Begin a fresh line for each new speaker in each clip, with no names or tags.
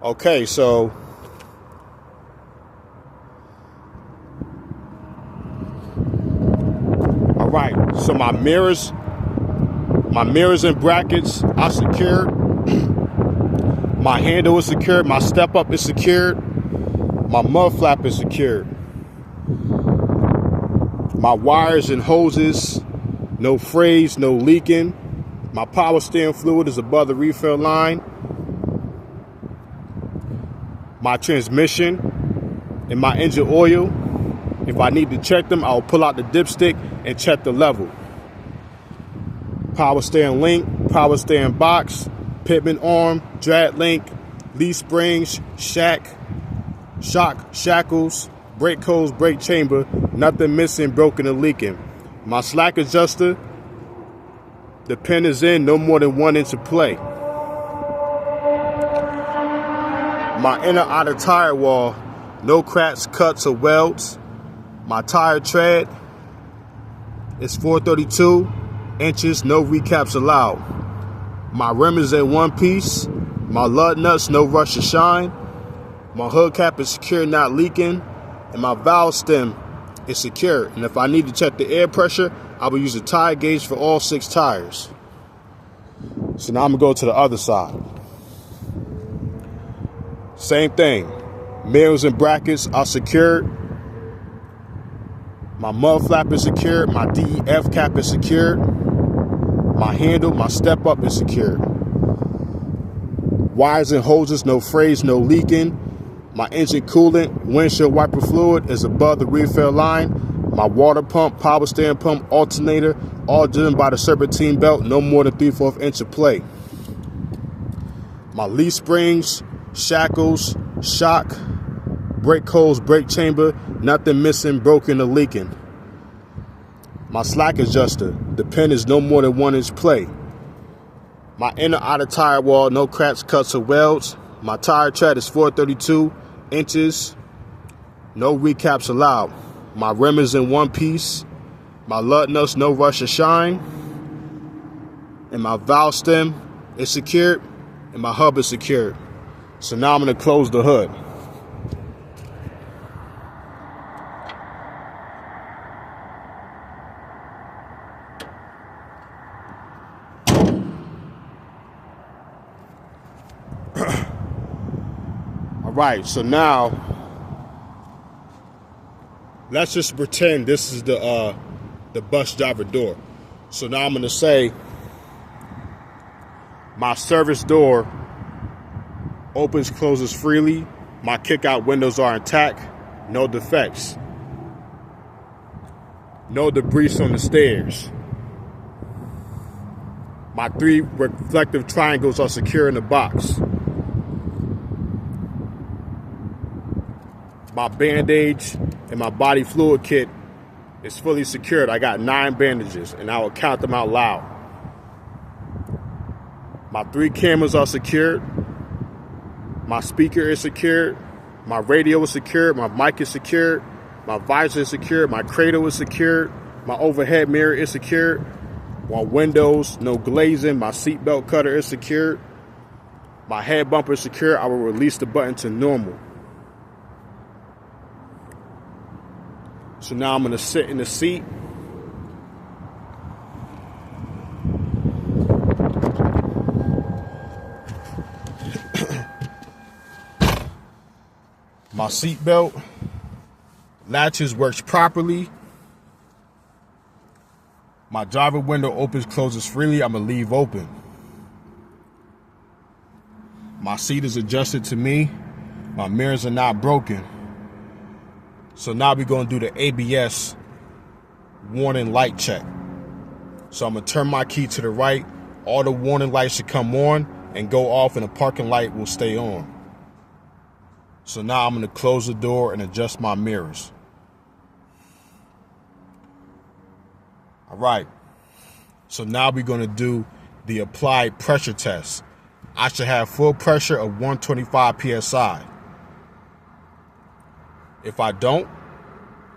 Okay, so all right. So my mirrors and brackets are secured. My handle is secured. My step up is secured. My mud flap is secured. My wires and hoses, no frays, no leaking. My power steering fluid is above the refill line. My transmission and my engine oil, if I need to check them, I'll pull out the dipstick and check the level. Power steering link, power steering box, pitman arm, drag link, leaf springs, shock, shackles, brake hose, brake chamber, nothing missing, broken, or leaking. My slack adjuster, the pin is in, no more than 1 inch of play. My inner outer tire wall, no cracks, cuts, or welds. My tire tread is 432 inches, no recaps allowed. My rim is in one piece. My lug nuts, no rush or shine. My hood cap is secure, not leaking. And my valve stem is secure. And if I need to check the air pressure, I will use a tire gauge for all 6 tires. So now I'm gonna go to the other side. Same thing. Mirrors and brackets are secured. My mud flap is secured. My DEF cap is secured. My handle, my step up is secured. Wires and hoses, no frays, no leaking. My engine coolant, windshield wiper fluid is above the refill line. My water pump, power steering pump, alternator, all driven by the serpentine belt, no more than 3/4 inch of play. My leaf springs, shackles, shock, brake hose, brake chamber, nothing missing, broken, or leaking. My slack adjuster, the pin is no more than 1 inch play. My inner outer tire wall, no cracks, cuts, or welds. My tire tread is 432 inches, no recaps allowed. My rim is in one piece. My lug nuts, no rush or shine. And my valve stem is secured, and my hub is secured. So now I'm gonna close the hood. All right, so now let's just pretend this is the bus driver door. So now I'm gonna say my service door opens, closes freely. My kick-out windows are intact. No defects. No debris on the stairs. My 3 reflective triangles are secure in the box. My bandage and my body fluid kit is fully secured. I got 9 bandages, and I will count them out loud. My 3 cameras are secured. My speaker is secured. My radio is secured. My mic is secured. My visor is secured. My cradle is secured. My overhead mirror is secured. My windows, no glazing. My seatbelt cutter is secured. My head bumper is secure. I will release the button to normal. So now I'm going to sit in the seat. My seatbelt latches works properly. My driver window opens, closes freely. I'm going to leave open. My seat is adjusted to me. My mirrors are not broken. So now we're going to do the ABS warning light check. So I'm going to turn my key to the right. All the warning lights should come on and go off, and the parking light will stay on. So now I'm going to close the door and adjust my mirrors. All right. So now we're going to do the applied pressure test. I should have full pressure of 125 PSI. If I don't,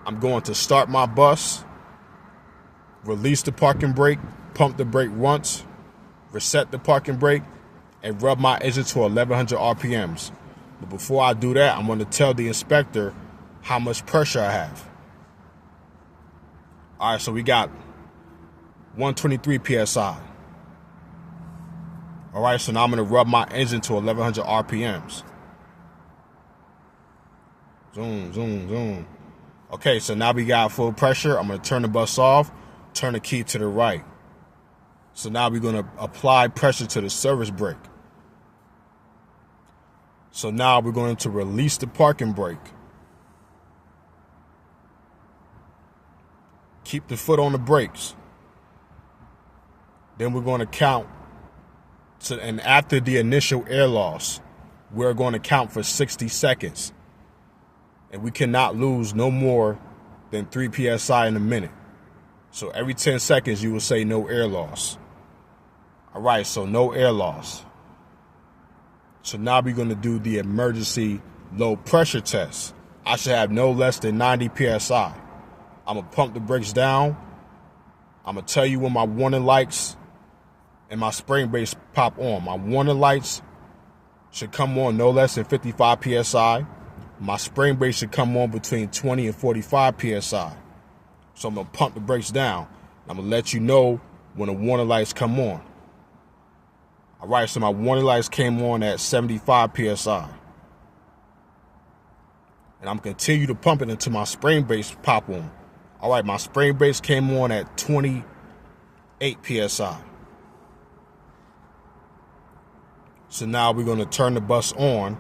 I'm going to start my bus, release the parking brake, pump the brake once, reset the parking brake, and rub my engine to 1100 RPMs. But before I do that, I'm going to tell the inspector how much pressure I have. All right, so we got 123 PSI. All right, so now I'm going to rub my engine to 1100 RPMs. Zoom, zoom, zoom. Okay, so now we got full pressure. I'm going to turn the bus off, turn the key to the right. So now we're going to apply pressure to the service brake. So now we're going to release the parking brake. Keep the foot on the brakes. Then we're going to count. And after the initial air loss, we're going to count for 60 seconds. And we cannot lose no more than 3 PSI in a minute. So every 10 seconds, you will say no air loss. All right, so no air loss. So now we're going to do the emergency low pressure test. I should have no less than 90 PSI. I'm going to pump the brakes down. I'm going to tell you when my warning lights and my spring brakes pop on. My warning lights should come on no less than 55 PSI. My spring brakes should come on between 20 and 45 PSI. So I'm going to pump the brakes down. I'm going to let you know when the warning lights come on. All right, so my warning lights came on at 75 PSI. And I'm going to continue to pump it until my spring brakes pop on. All right, my spring brakes came on at 28 PSI. So now we're going to turn the bus on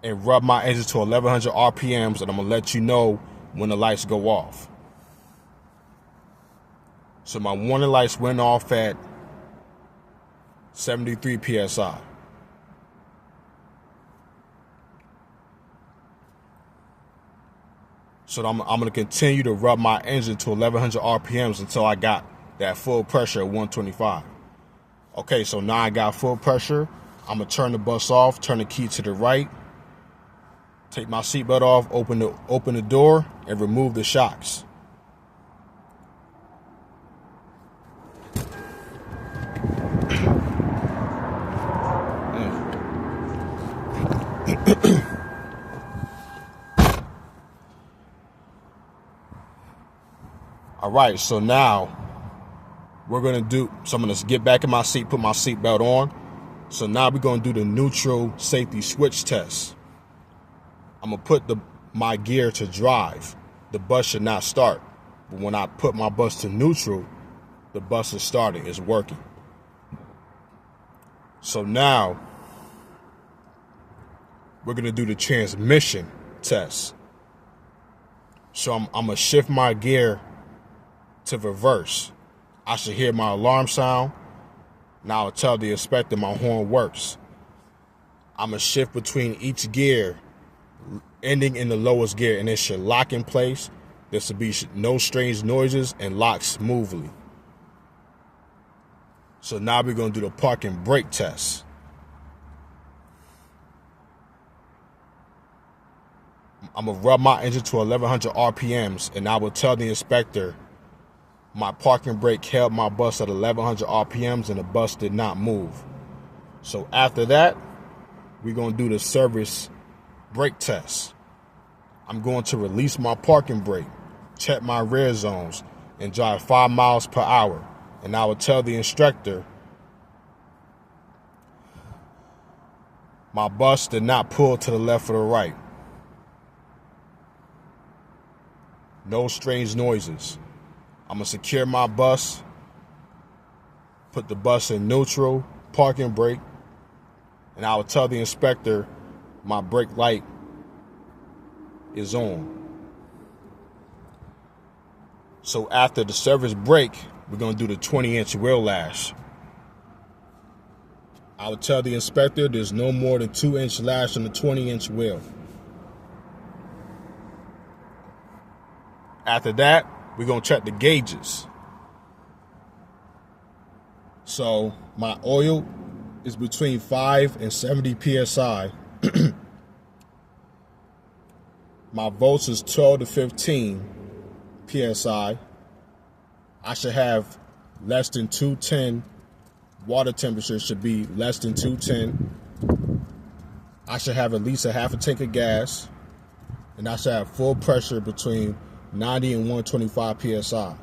and rub my engine to 1100 RPMs, and I'm going to let you know when the lights go off. So my warning lights went off at 73 PSI. So I'm going to continue to rub my engine to 1100 RPMs until I got that full pressure at 125. Okay, so now I got full pressure. I'm going to turn the bus off, turn the key to the right, take my seatbelt off, open the door, and remove the shocks. All right, so now I'm going to get back in my seat, put my seatbelt on. So now we're going to do the neutral safety switch test. I'm going to put my gear to drive. The bus should not start. But when I put my bus to neutral, the bus is starting, it's working. So now we're going to do the transmission test. So I'm going to shift my gear to reverse. I should hear my alarm sound. Now I'll tell the inspector my horn works. I'm going to shift between each gear, ending in the lowest gear, and it should lock in place. There should be no strange noises and lock smoothly. So now we're going to do the parking brake test. I'm going to rub my engine to 1100 RPMs, and I will tell the inspector my parking brake held my bus at 1100 RPMs and the bus did not move. So after that, we're going to do the service brake test. I'm going to release my parking brake, check my rear zones, and drive 5 miles per hour. And I will tell the instructor my bus did not pull to the left or the right. No strange noises. I'm going to secure my bus, put the bus in neutral, parking brake, and I will tell the inspector my brake light is on. So after the service brake, we're going to do the 20-inch wheel lash. I will tell the inspector there's no more than 2-inch lash on the 20-inch wheel. After that, we're going to check the gauges. So my oil is between 5 and 70 PSI. My volts is 12 to 15 PSI. I should have less than 210. Water temperature should be less than 210. I should have at least a half a tank of gas, and I should have full pressure between 90 and 125 psi.